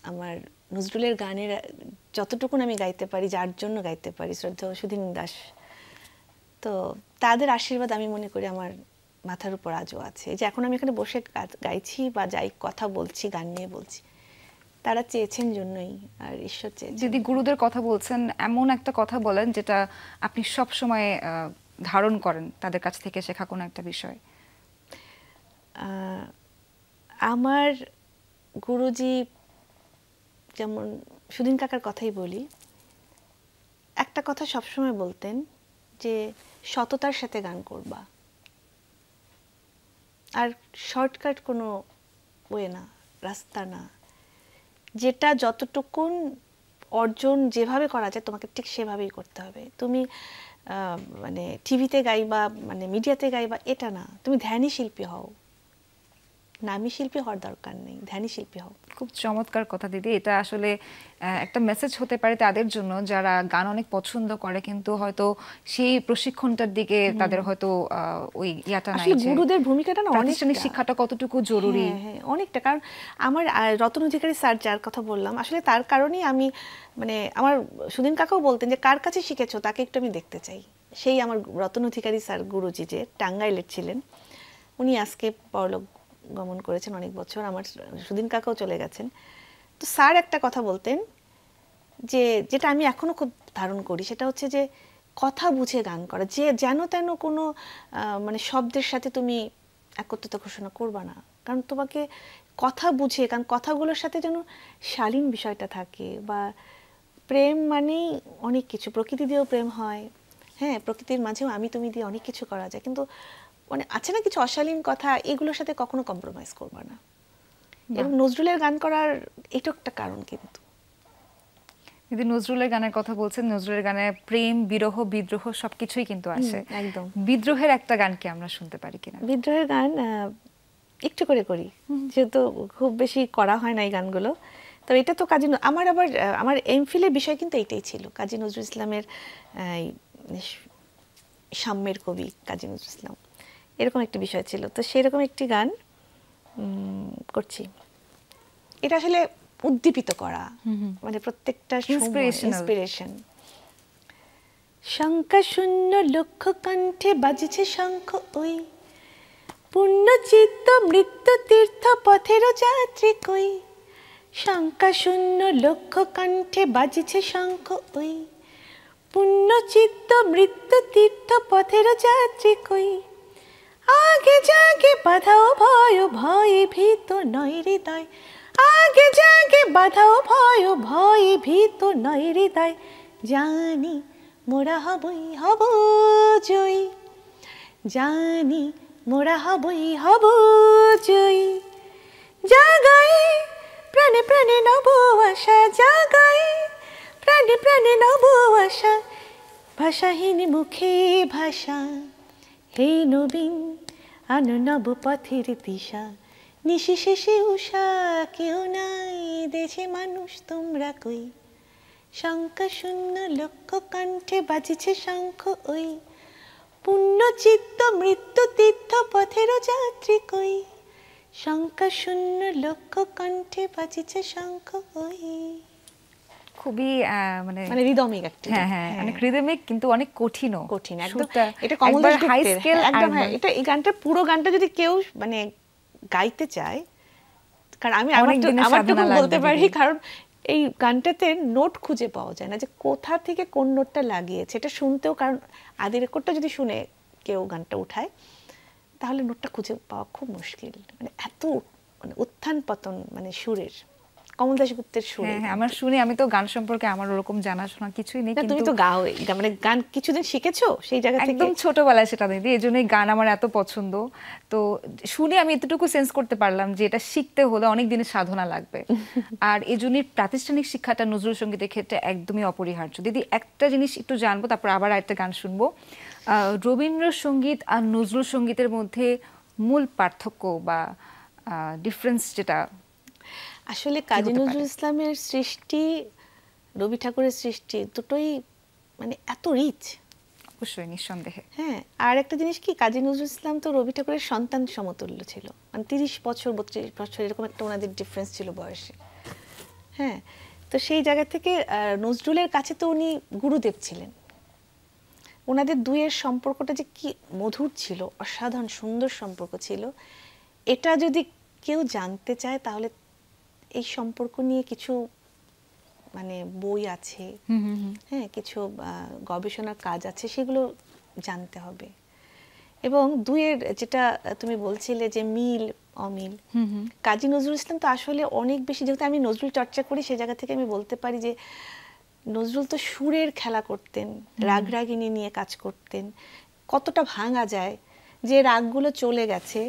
আমার নজরুলের গানের যতটুকুন আমি গাইতে পারি, যার জন্য গাইতে পারি, শ্রদ্ধেয় সুধীন দাস, তো তাদের আশীর্বাদ আমি মনে করি আমার মাথার উপর আজও আছে। যে এখন আমি এখানে বসে গাইছি বা যাই কথা বলছি, গান নিয়ে বলছি, তারা চেয়েছেন জন্যই, আর ঈশ্বর চেয়েছেন। যদি গুরুদের কথা বলছেন, এমন একটা কথা বলেন যেটা আপনি সব সময় ধারণ করেন তাদের কাছ থেকে শেখা কোনো একটা বিষয়। আমার গুরুজি, যেমন সুধীন কাকার কথাই বলি, একটা কথা সবসময় বলতেন যে সততার সাথে গান করবা, আর শর্টকাট কোনো ওয়ে না, রাস্তা না, যেটা যতটুকুন অর্জন যেভাবে করা যায় তোমাকে ঠিক সেভাবেই করতে হবে। তুমি মানে টিভিতে গাইবা, মানে মিডিয়াতে গাইবা, এটা না, তুমি ধ্যানী শিল্পী হও, নামী শিল্পী হওয়ার দরকার নেই, ধ্যানী শিল্পী হও। খুব চমৎকার কথা দিদি। এটা আসলে একটা মেসেজ হতে পারে তাদের জন্য যারা গান অনেক পছন্দ করে, কিন্তু হয়তো সেই প্রশিক্ষণটার দিকে তাদের হয়তো ওই ইয়াটা নাই, যে গুরুদের ভূমিকাটা না, প্রাতিষ্ঠানিক শিক্ষাটা কতটুকু জরুরি। হ্যাঁ, অনেকটা। কারণ আমার রতন অধিকারী স্যার যার কথা বললাম, আসলে তার কারণেই আমি, মানে আমার সুধীন কাকাও বলতেন যে কার কাছে শিখেছো তাকে একটু আমি দেখতে চাই। সেই আমার রতন অধিকারী স্যার গুরুজি, যে টাঙ্গাইলের ছিলেন, উনি আজকে পরলোক গমন করেছেন অনেক বছর, আমার সুধীন কাকাও চলে গেছেন। তো স্যার একটা কথা বলতেন, যে যেটা আমি এখনো খুব ধারণ করি, সেটা হচ্ছে যে কথা বুঝে গান করা, যে যেন তেন কোনো মানে শব্দের সাথে তুমি একত্রতা ঘোষণা করবা না, কারণ তোমাকে কথা বুঝে, কারণ কথাগুলোর সাথে যেন শালীন বিষয়টা থাকে। বা প্রেম মানেই অনেক কিছু, প্রকৃতি দিয়েও প্রেম হয়, হ্যাঁ, প্রকৃতির মাঝেও আমি তুমি দিয়ে অনেক কিছু করা যায়, কিন্তু মানে আছে না কিছু অশালীন কথা, এগুলোর সাথে কখনো কম্প্রোমাইজ করবা না। এবং নজরুলের গান করার এটা একটা কারণ। কিন্তু যদি নজরুলের গানের কথা বলছেন, নজরুলের গানে প্রেম, বিরহ, বিদ্রোহ সবকিছুই কিন্তু আছে। একদম। বিদ্রোহের একটা গান কি আমরা শুনতে পারি কিনা? বিদ্রোহের গান একটু করে করি, যেহেতু খুব বেশি করা হয় না এই গানগুলো। তো এটা তো কাজী, আমার আবার আমার এমফিলের বিষয় কিন্তু এইটাই ছিল, কাজী নজরুল ইসলামের সাম্যের কবি কাজী নজরুল ইসলাম, এরকম একটা বিষয় ছিল। তো সেরকম একটি গান করছি। এটা আসলে উদ্দীপিত করা, মানে প্রত্যেকটা ইন্সপিরেশন। শঙ্কা শূন্য লক্ষ্য কণ্ঠে বাজছে শঙ্খ, ওই পূর্ণ চিত্ত মৃত্যু তীর্থ পথেরও যাত্রী কই। শঙ্কা শূন্য লক্ষ্য কণ্ঠে বাজছে শঙ্খ, ওই পূর্ণ চিত্ত মৃত্যু তীর্থ পথেরও যাত্রী কই। আগে জাগে বাধাও ভয়, ভয়ে ভীত নয় হৃদয়। আগে জাগে বাধাও ভয়, ভয়ে ভীত নয় হৃদয়। জানি মোরা হবই হব জয়ী, জানি মোরা হবই হব জয়ী। জাগাই প্রাণে প্রাণে নব আশা, জাগাই প্রাণে প্রাণে নব আশা। ভাষাহীন মুখে ভাষা, হে নবীন আনো নব পথের দিশা। নিশি শেষে উষা কেউ নাই, দেশে মানুষ তোমরা কই। শঙ্কা শূন্য লক্ষ্য কণ্ঠে বাজছে শঙ্খ, ওই পূর্ণ চিত্ত মৃত্যু তীর্থ পথেরও যাত্রী কই। শঙ্কা শূন্য লক্ষ্য কণ্ঠে বাজছে শঙ্খ, ওই। খুবই মানে মানে রিদমিক একটা, হ্যাঁ হ্যাঁ, অনেক রিদমিক, কিন্তু অনেক কঠিনও। কঠিন একদম। এটা কমল হাই স্কেল একদম। হ্যাঁ, এটা এই গানটা, পুরো গানটা যদি কেউ মানে গাইতে চায়, কারণ আমি আমারটুকু বলতে পারি, কারণ এই গানটাতে নোট খুঁজে পাওয়া যায় না, যে কোথা থেকে কোন নোটটা লাগিয়েছে। এটা শুনতেও, কারণ আদি রেকর্ডটা যদি শুনে কেউ গানটা উঠায়, তাহলে নোটটা খুঁজে পাওয়া খুব মুশকিল। মানে এত মানে উত্থান পতন মানে সুরের, কমল দাশগুপ্তের সুরে। হ্যাঁ, আমার শুনি, আমি তো গান সম্পর্কে আমার ওরকম জানাশোনা কিছুই নেই, না, তুমি কিন্তু তো গাও, মানে গান কিছুদিন শিখেছো সেই জায়গা থেকে? একদম ছোটবেলায় সেটা দিদি, এই জন্যই গান আমার এত পছন্দ। তো শুনে আমি এতটুকু সেন্স করতে পারলাম যে এটা শিখতে হলে অনেক দিনের সাধনা লাগবে, আর এই জন্যই প্রাতিষ্ঠানিক শিক্ষাটা নজরুল সঙ্গীতের ক্ষেত্রে একদমই অপরিহার্য। দিদি একটা জিনিস একটু জানবো, তারপর আবার আরেকটা গান শুনবো। রবীন্দ্রসঙ্গীত আর নজরুল সঙ্গীতের মধ্যে মূল পার্থক্য বা ডিফারেন্স যেটা আসলে কাজী নজরুল ইসলামের সৃষ্টি, রবি ঠাকুরের সৃষ্টি দুটোই মানে এত রিচ। অবশ্যই, নিঃসন্দেহে। হ্যাঁ, আর একটা জিনিস কি, কাজী নজরুল ইসলাম তো রবি ঠাকুরের সন্তান সমতুল্য ছিল, মানে 30 বছর 32 বছর এরকম একটা ওনাদের ডিফারেন্স ছিল বয়সে। হ্যাঁ, তো সেই জায়গা থেকে নজরুলের কাছে তো উনি গুরুদেব ছিলেন। ওনাদের দুইয়ের সম্পর্কটা যে কি মধুর ছিল, অসাধারণ সুন্দর সম্পর্ক ছিল, এটা যদি কেউ জানতে চায় তাহলে এই সম্পর্ক নিয়ে কিছু মানে বই আছে, হ্যাঁ, কিছু গবেষণার কাজ আছে, সেগুলো জানতে হবে। এবং দুইয়ের যেটা তুমি বলছিলে যে মিল অমিল, কাজী নজরুল ইসলাম তো আসলে অনেক বেশি, যেহেতু আমি নজরুল চর্চা করি সেই জায়গা থেকে আমি বলতে পারি যে নজরুল তো সুরের খেলা করতেন, রাগ রাগিনী নিয়ে কাজ করতেন। কতটা ভাঙা যায়, যে রাগগুলো চলে গেছে,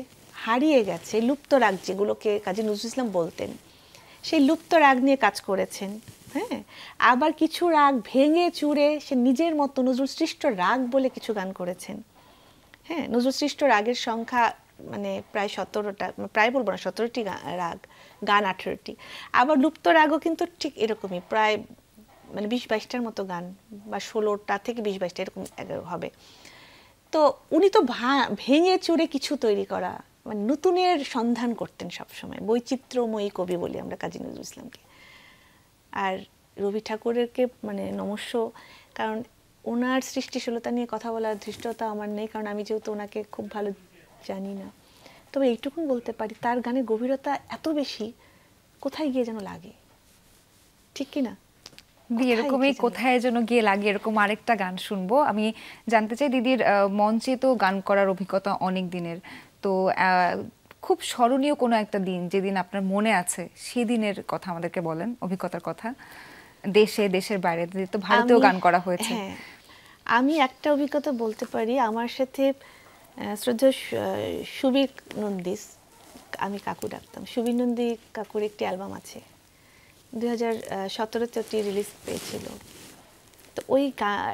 হারিয়ে গেছে, লুপ্ত রাগ যেগুলোকে কাজী নজরুল ইসলাম বলতেন, সেই লুপ্ত রাগ নিয়ে কাজ করেছেন। হ্যাঁ, আবার কিছু রাগ ভেঙে চুরে সে নিজের মতো নজরুল সৃষ্ট রাগ বলে কিছু গান করেছেন। হ্যাঁ, নজরুল সৃষ্ট রাগের সংখ্যা মানে প্রায় 17টা, প্রায় বলবো না, 17টি রাগ, গান 18টি। আবার লুপ্ত রাগও কিন্তু ঠিক এরকমই, প্রায় মানে 20-22টার মতো গান, বা 16টা থেকে 20-22টা এরকম হবে। তো উনি তো ভেঙে চুরে কিছু তৈরি করা, মানে নতুনের সন্ধান করতেন সবসময়, বৈচিত্র্যময়ী কবি বলি আমরা কাজী নজরুল ইসলামকে। আর রবি ঠাকুরেরকে মানে নমস্য, কারণ ওনার সৃষ্টিশীলতা নিয়ে কথা বলার ধৃষ্টতা আমার নেই, কারণ আমি যেহেতু ওনাকে খুব ভালো জানি না। তবে এইটুকুন বলতে পারি, তার গানের গভীরতা এত বেশি, কোথায় গিয়ে যেন লাগে, ঠিক কি না? এরকমই কোথায় যেন গিয়ে লাগে, এরকম আরেকটা গান শুনবো। আমি জানতে চাই দিদির মঞ্চে তো গান করার অভিজ্ঞতা অনেক দিনের, তো খুব স্মরণীয় কোনো একটা দিন যেদিন আপনার মনে আছে, সেদিনের কথা আমাদেরকে বলেন, অভিজ্ঞতার কথা। দেশে, দেশের বাইরে, তো ভারতেও গান করা হয়েছে। হ্যাঁ, আমি একটা অভিজ্ঞতা বলতে পারি। আমার সাথে শ্রদ্ধেয় সুবীর নন্দী, আমি কাকু ডাকতাম, সুবীর নন্দী কাকুর একটি অ্যালবাম আছে, 2017-তে ওটি রিলিজ পেয়েছিল। তো ওই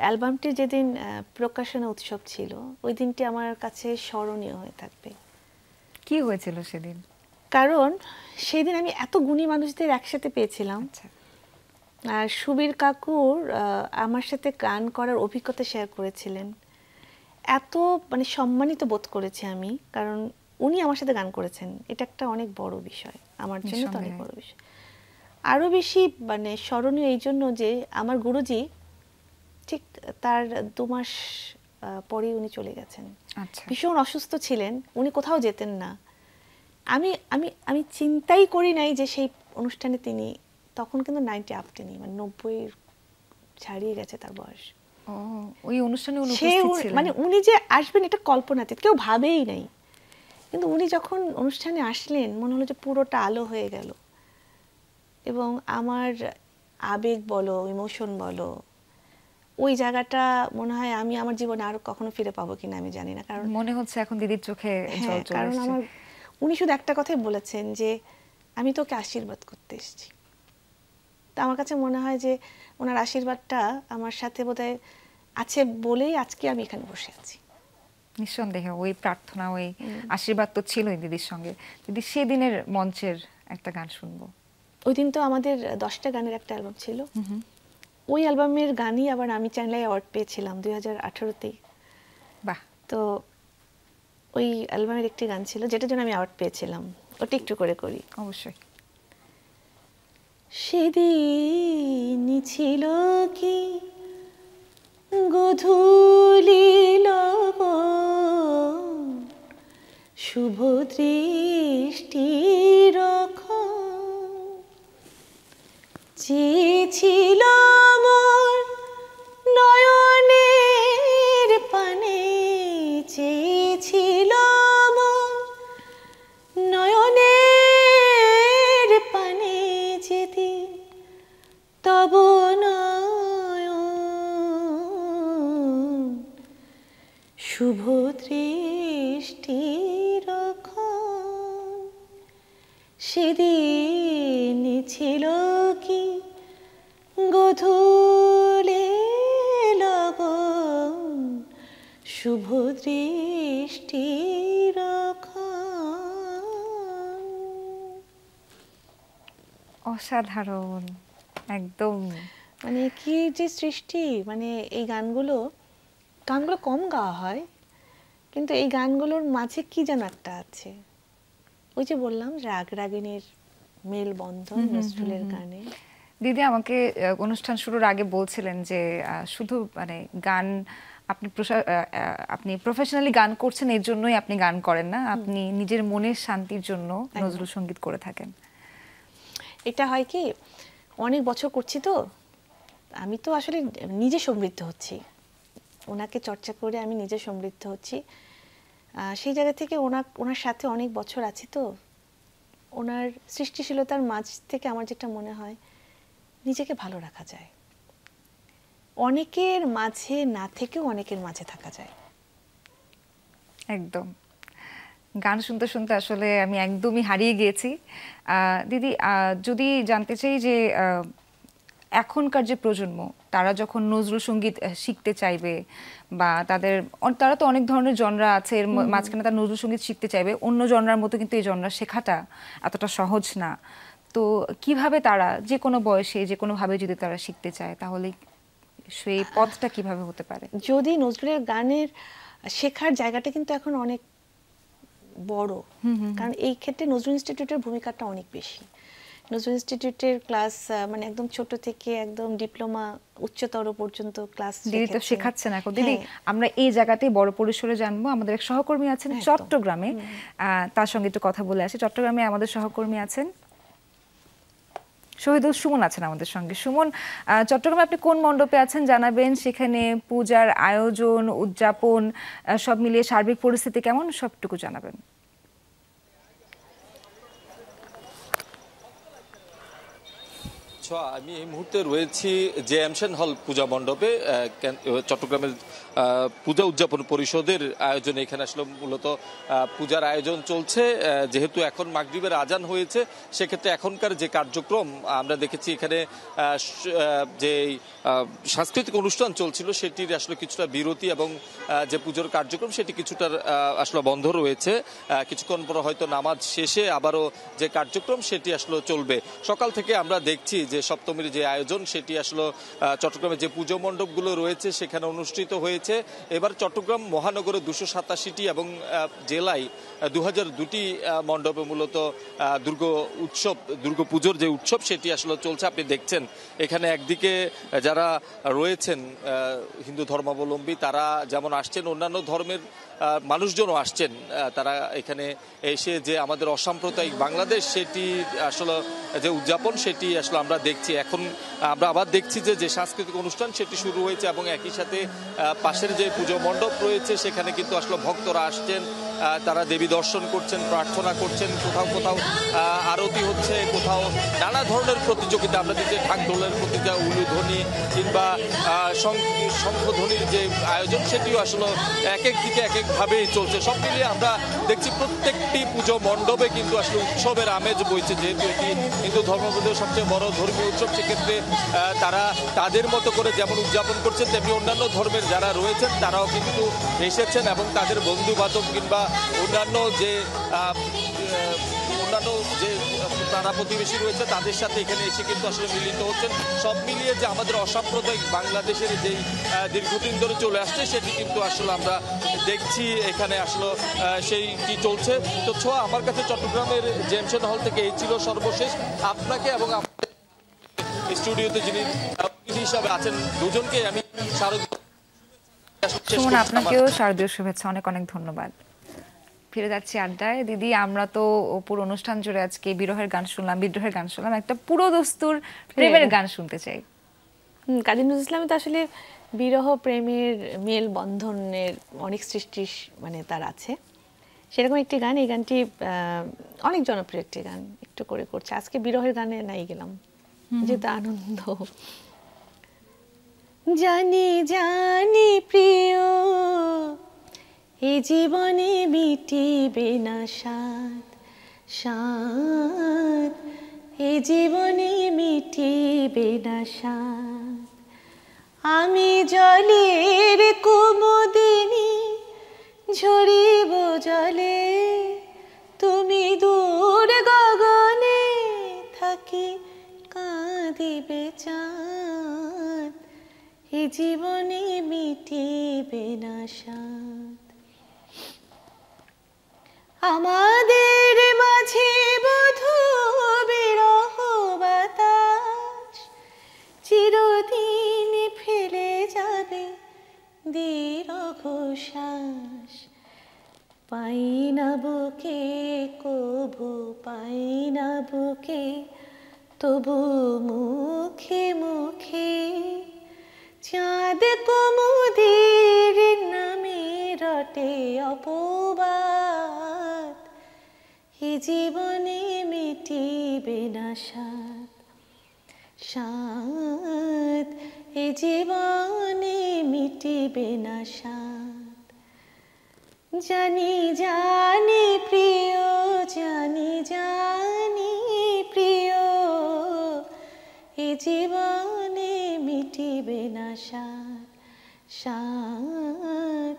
অ্যালবামটির যেদিন প্রকাশনা উৎসব ছিল, ওই দিনটি আমার কাছে স্মরণীয় হয়ে থাকবে। কি হয়েছিল সেদিন? কারণ সেদিন আমি এত গুণী মানুষদের একসাথে পেয়েছিলাম। আর সুবীর কাকুর আমার সাথে গান করার অভিজ্ঞতা শেয়ার করেছিলেন। এত মানে সম্মানিত বোধ করেছি আমি, কারণ উনি আমার সাথে গান করেছেন, এটা একটা অনেক বড় বিষয় আমার জন্য, তো অনেক বড় বিষয়। আরও বেশি মানে স্মরণীয় এই জন্য যে আমার গুরুজি ঠিক তার 2 মাস পরেই উনি চলে গেছেন। ভীষণ অসুস্থ ছিলেন, উনি কোথাও যেতেন না। আমি আমি আমি চিন্তাই করি নাই যে সেই অনুষ্ঠানে তিনি, তখন কিন্তু 90 আপ তিনি, মানে 90 ছাড়িয়ে গেছে তার বয়স। ওই অনুষ্ঠানে উপস্থিত ছিলেন, মানে উনি যে আসবেন এটা কল্পনাতীত, কেউ ভাবেই নাই। কিন্তু উনি যখন অনুষ্ঠানে আসলেন, মনে হলো যে পুরোটা আলো হয়ে গেল। এবং আমার আবেগ বলো, ইমোশন বলো, ওই জায়গাটা মনে হয় আমি আমার জীবনে আর কখনো ফিরে পাবো কিনা আমি জানি না। কারণ মনে হচ্ছে এখন দিদির চোখে জল চলে কারণ আসছে। আমার উনি শুধু একটা কথাই বলেছেন যে আমি তোকে আশীর্বাদ করতে এসেছি। তো আমার কাছে মনে হয় যে ওনার আশীর্বাদটা আমার সাথে বোধহয় আছে বলেই আজকে আমি এখানে বসে আছি। নিঃসন্দেহে ওই প্রার্থনা, ওই আশীর্বাদ তো ছিলই দিদির সঙ্গে। দিদি সেদিনের মঞ্চের একটা গান শুনবো। ওই দিন তো আমাদের 10টা গানের একটা অ্যালবাম ছিল। ওই অ্যালবামের গানই আবার আমি চ্যানেল অ্যাওয়ার্ড পেয়েছিলাম 2018-তেই। বাহ। তো ওই অ্যালবামের একটি গান ছিল যেটার জন্য আমি অ্যাওয়ার্ড পেয়েছিলাম, ওটা একটু করে করি। অবশ্যই। সেদিন ছিল কি গধূলি লবণ, শুভ দৃষ্টি রক্ষণ, চেয়েছিল মোর নয়নের পানে, চেয়েছিল মোর নয়নের পানে যে দৃষ্টির সেদিন ছিল কি গধূলি লগন শুভ দৃষ্টির অসাধারণ একদম। মানে কি যে সৃষ্টি, মানে এই গানগুলো কম গাওয়া হয়, কিন্তু এই গানগুলোর মাঝে কি যেন একটা আছে। ওই যে বললাম রাগ রাগিনীর মেল বন্ধন নজরুলের গানে। দিদি আমাকে অনুষ্ঠান শুরুর আগে বলছিলেন যে শুধু মানে গান আপনি প্রফেশনালি গান করছেন এর জন্যই আপনি গান করেন না, আপনি নিজের মনের শান্তির জন্য নজরুল সঙ্গীত করে থাকেন। এটা হয় কি অনেক বছর করছি তো, আমি তো আসলে নিজে সমৃদ্ধ হচ্ছি, ওনাকে চর্চা করে আমি নিজে সমৃদ্ধ হচ্ছি। সেই জায়গা থেকে ওনার সাথে অনেক বছর আছি তো, ওনার সৃষ্টিশীলতার মাঝ থেকে আমার যেটা মনে হয় নিজেকে ভালো রাখা যায়, অনেকের মাঝে না থেকেও অনেকের মাঝে থাকা যায়। একদম গান শুনতে শুনতে আসলে আমি একদমই হারিয়ে গিয়েছি। দিদি যদি জানতে চাই যে এখনকার যে প্রজন্ম তারা যখন নজরুল সঙ্গীত শিখতে চাইবে বা তারা তো অনেক ধরনের জনরা আছে, এর মাঝখানে তারা নজরুল সঙ্গীত শিখতে চাইবে, অন্য জনরার মতো কিন্তু এই জনরা শেখাটা এতটা সহজ না। তো কিভাবে তারা যে কোনো বয়সে যে কোনোভাবে যদি তারা শিখতে চায় তাহলে সেই পথটা কিভাবে হতে পারে? যদি নজরুলের গানের শেখার জায়গাটা কিন্তু এখন অনেক বড়, কারণ এই ক্ষেত্রে নজরুল ইনস্টিটিউটের ভূমিকাটা অনেক বেশি। নজরুল ইনস্টিটিউটের ক্লাস মানে একদম ছোট থেকে একদম ডিপ্লোমা উচ্চতর পর্যন্ত ক্লাস দিদি তো শেখাচ্ছেন এখন। দিদি আমরা এই জায়গাতেই বড় পরিসরে জানবো, আমাদের এক সহকর্মী আছেন চট্টগ্রামে, তার সঙ্গে একটু কথা বলে আসি। চট্টগ্রামে আমাদের সহকর্মী আছেন শহীদুল সুমন আছেন আমাদের সঙ্গে। সুমন, চট্টগ্রামে আপনি কোন মণ্ডপে আছেন জানাবেন, সেখানে পূজার আয়োজন উদযাপন সব মিলিয়ে সার্বিক পরিস্থিতি কেমন সবটুকু জানাবেন। আমি এই মুহূর্তে রয়েছি জেএমসেন হল পূজা মণ্ডপে। চট্টগ্রামের পূজা উদযাপন পরিষদের আয়োজনে এখানে আসলে মূলত পূজার আয়োজন চলছে। যেহেতু এখন মাগরিবের আজান হয়েছে, সেক্ষেত্রে এখনকার যে কার্যক্রম আমরা দেখেছি এখানে যে সাংস্কৃতিক অনুষ্ঠান চলছিল সেটির আসলে কিছুটা বিরতি এবং যে পুজোর কার্যক্রম সেটি কিছুটা আসলে বন্ধ রয়েছে। কিছুক্ষণ পর হয়তো নামাজ শেষে আবারও যে কার্যক্রম সেটি আসলে চলবে। সকাল থেকে আমরা দেখছি যে সপ্তমীর যে আয়োজন সেটি আসলে চট্টগ্রামে যে পুজো মণ্ডপগুলো রয়েছে সেখানে অনুষ্ঠিত হয়েছে। এবার চট্টগ্রাম মহানগরে 287টি এবং জেলায় 2002টি মণ্ডপে মূলত দুর্গা পুজোর যে উৎসব সেটি আসলে চলছে। আপনি দেখছেন এখানে একদিকে যারা রয়েছেন হিন্দু ধর্মাবলম্বী তারা যেমন আসছেন, অন্যান্য ধর্মের মানুষজনও আসছেন। তারা এখানে এসে যে আমাদের অসাম্প্রদায়িক বাংলাদেশ সেটি আসলে যে উদযাপন সেটি আসলে আমরা দেখছি। এখন আমরা আবার দেখছি যে সাংস্কৃতিক অনুষ্ঠান সেটি শুরু হয়েছে এবং একই সাথে পাশের যে পুজো মণ্ডপ রয়েছে সেখানে কিন্তু আসলে ভক্তরা আসছেন, তারা দেবী দর্শন করছেন, প্রার্থনা করছেন, কোথাও কোথাও আরতি হচ্ছে, কোথাও নানা ধরনের প্রতিযোগিতা আমরা দেখছি, ঢাক ঢোলের প্রতিযোগিতা, উলুধ্বনি কিংবা শঙ্খধ্বনির যে আয়োজন সেটিও আসলে এক এক দিকে এক একভাবেই চলছে। সব মিলিয়ে আমরা দেখছি প্রত্যেকটি পুজো মণ্ডপে কিন্তু আসলে উৎসবের আমেজ বইছে। যেহেতু এটি হিন্দু ধর্মবোধের সবচেয়ে বড় ধর্মীয় উৎসব, সেক্ষেত্রে তারা তাদের মতো করে যেমন উদযাপন করছেন তেমনি অন্যান্য ধর্মের যারা রয়েছেন তারাও কিন্তু এসেছেন এবং তাদের বন্ধু বান্ধব কিংবা অন্যান্য যে পাড়া প্রতিবেশী রয়েছে তাদের সাথে এখানে এসে কিন্তু আসলে মিলিত হচ্ছেন। সব মিলিয়ে যে আমাদের অসাম্প্রদায়িক বাংলাদেশের যেই দীর্ঘদিন ধরে চলে আসছে সেটি কিন্তু আসলে আমরা দেখছি এখানে আসলে সেইটি চলছে। তো ছোঁয়া, আমার কাছে চট্টগ্রামের জেমসন হল থেকে এই ছিল সর্বশেষ। আপনাকে এবং স্টুডিওতে যিনি হিসাবে আছেন দুজনকে আমি আপনাকেও শারদীয় শুভেচ্ছা, অনেক অনেক ধন্যবাদ। ফিরে যাচ্ছি আড্ডায়। দিদি, আমরা তো পুরো অনুষ্ঠান জুড়ে আজকে বিদ্রোহের গান শুনলাম, একটা পুরো দস্তুর প্রেমের গান শুনতে চাই। কাজী নজরুল ইসলাম তো আসলে বিরহ প্রেমের মেল বন্ধনের অনেক সৃষ্টি মানে তার আছে, সেরকম একটি গান। এই গানটি অনেক জনপ্রিয় একটি গান, একটু করে করছে। আজকে বিরহের গানে নাই গেলাম, যেটা আনন্দ। জানি জানি প্রিয় এই জীবনে মিটিবে না স্বাদ স্বাদ, এই জীবনে মিটিবে না স্বাদ। আমি জলের কুমুদিনী ঝরিব জলে, তুমি দূর গগনে থাকি কাঁদিবে চাঁদ, এ জীবনে মিটিবে না স্বাদ। আমাদের মাঝে বধূ বিরহ বাতাস, চিরদিন ফেলে যাবে দীর্ঘশ্বাস। পাই না বুকে কভু পাই না বুকে, তবু মুখে মুখে চাঁদ কুমুদের নামে রটে অপবাদ, এ জীবনে মিটিবে না স্বাদ স্বাদ, এ জীবনে মিটিবে না স্বাদ। জানি জানি প্রিয়, জানি জানি প্রিয়, এ জীবনে মিটিবে না স্বাদ স্বাদ,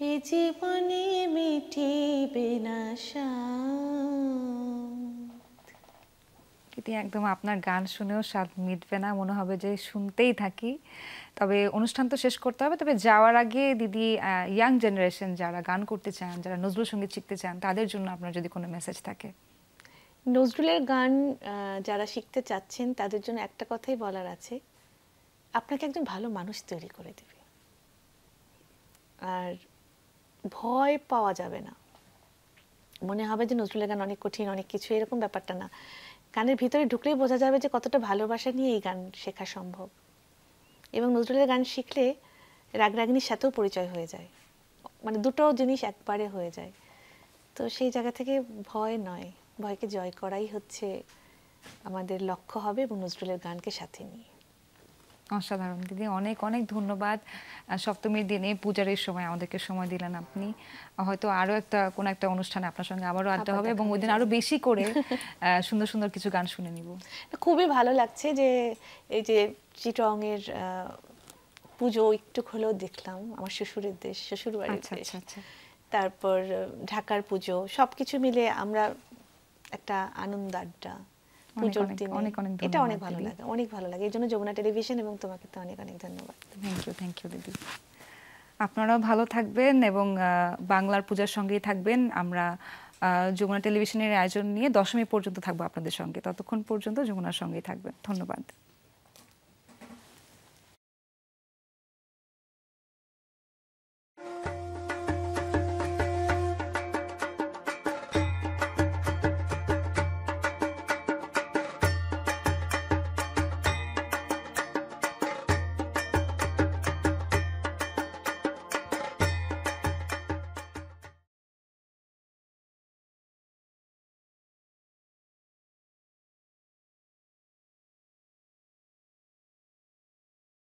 এ জীবনে মিটিবে না স্বাদ। কিন্তু একদম আপনার গান শুনেও স্বাদ মিটবে না, মনে হবে যে শুনতেই থাকি। তবে অনুষ্ঠান তো শেষ করতে হবে, তবে যাওয়ার আগে দিদি ইয়াং জেনারেশন যারা গান করতে চান, যারা নজরুল সঙ্গীত শিখতে চান, তাদের জন্য আপনার যদি কোনো মেসেজ থাকে। নজরুলের গান যারা শিখতে চাচ্ছেন তাদের জন্য একটা কথাই বলার আছে, আপনাকে একজন ভালো মানুষ তৈরি করে দেবে। আর ভয় পাওয়া যাবে না, মনে হবে যে নজরুলের গান অনেক কঠিন অনেক কিছু, এরকম ব্যাপারটা না। গানের ভিতরে ঢুকলেই বোঝা যাবে যে কতটা ভালোবাসা নিয়ে এই গান শেখা সম্ভব। এবং নজরুলের গান শিখলে রাগরাগিনীর সাথেও পরিচয় হয়ে যায়, মানে দুটো জিনিস একবারে হয়ে যায়। তো সেই জায়গা থেকে ভয় নয়, ভয়কে জয় করাই হচ্ছে আমাদের লক্ষ্য হবে, এবং নজরুলের গানকে সাথে নিয়ে। অসাধারণ দিদি, অনেক অনেক ধন্যবাদ। সপ্তমীর দিনে পূজার এই সময় আমাদেরকে সময় দিলেন আপনি। হয়তো আরো কোনো একটা অনুষ্ঠানে আপনার সঙ্গে আবারও আড্ডা হবে, এবং ওই দিন আরো বেশি করে সুন্দর সুন্দর কিছু গান শুনে নিব। খুবই ভালো লাগছে যে এই যে চিটংয়ের পুজো একটু হলেও দেখলাম, আমার শ্বশুরের দেশ, শ্বশুর বাড়ির দেশ, তারপর ঢাকার পুজো, সবকিছু মিলে আমরা একটা আনন্দ আড্ডা পুজোর দিনে, এটা অনেক ভালো লাগে, অনেক ভালো লাগে। এই জন্য যমুনা টেলিভিশন এবং তোমাকে তো অনেক অনেক ধন্যবাদ। থ্যাংক ইউ দিদি। আপনারাও ভালো থাকবেন এবং বাংলার পূজার সঙ্গেই থাকবেন। আমরা যমুনা টেলিভিশনের আয়োজন নিয়ে দশমী পর্যন্ত থাকবো আপনাদের সঙ্গে, ততক্ষণ পর্যন্ত যমুনার সঙ্গেই থাকবেন। ধন্যবাদ।